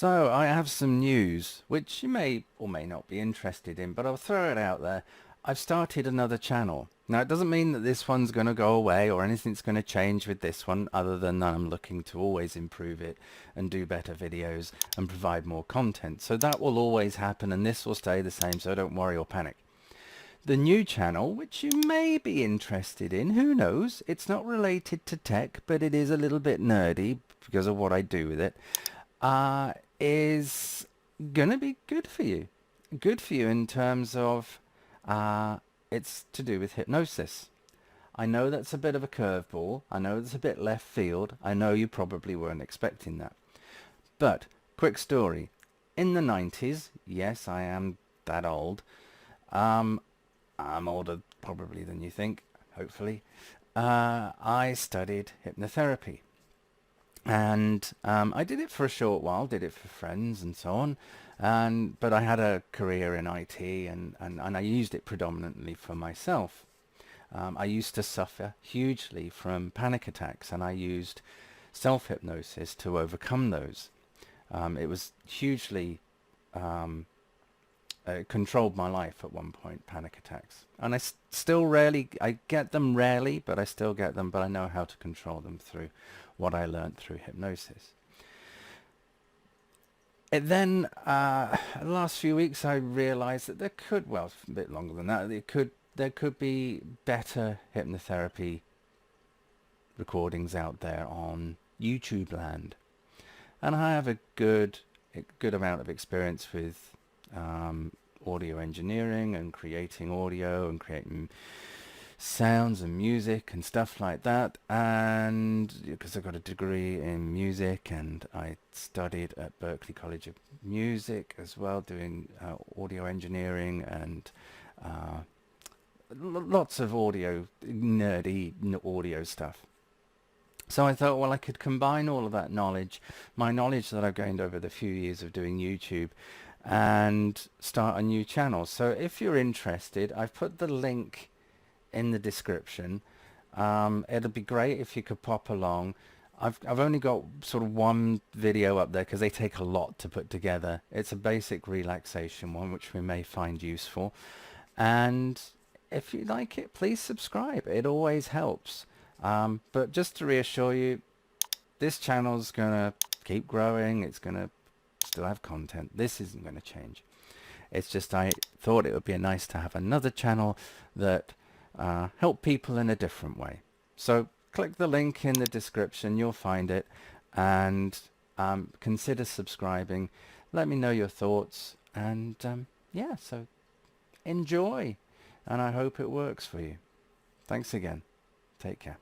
So I have some news which you may or may not be interested in, but I'll throw it out there. I've started another channel. Now it doesn't mean that this one's going to go away or anything's going to change with this one, other than I'm looking to always improve it and do better videos and provide more content. So that will always happen, and this will stay the same, so don't worry or panic. The new channel, which you may be interested in, who knows, it's not related to tech, but it is a little bit nerdy because of what I do with it, is gonna be good for you. Good for you in terms of it's to do with hypnosis. I know that's a bit of a curveball. I know it's a bit left field. I know you probably weren't expecting that. But, quick story. In the 90s, yes, I am that old. I'm older probably than you think, hopefully. I studied hypnotherapy. And I did it for a short while, did it for friends and so on, but I had a career in IT, and I used it predominantly for myself. I used to suffer hugely from panic attacks, and I used self-hypnosis to overcome those. It was hugely controlled my life at one point, panic attacks. And I get them rarely, but I still get them, but I know how to control them through what I learned through hypnosis. The last few weeks I realized that there could, well, a bit longer than that, there could be better hypnotherapy recordings out there on YouTube land. And I have a good amount of experience with audio engineering and creating audio and creating sounds and music and stuff like that, and because I've got a degree in music, and I studied at Berklee College of Music as well, doing audio engineering and lots of nerdy audio stuff. So I thought, well, I could combine all of that knowledge, my knowledge that I've gained over the few years of doing YouTube, and start a new channel. So if you're interested, I've put the link in the description. It'll be great if you could pop along. I've only got sort of one video up there because they take a lot to put together. It's a basic relaxation one which we may find useful, and if you like it, please subscribe. It always helps. But just to reassure you, this channel's gonna keep growing. It's gonna still have content. This isn't going to change. It's just I thought it would be nice to have another channel that help people in a different way. So click the link in the description, you'll find it, and consider subscribing. Let me know your thoughts, and yeah, so enjoy, and I hope it works for you. Thanks again. Take care.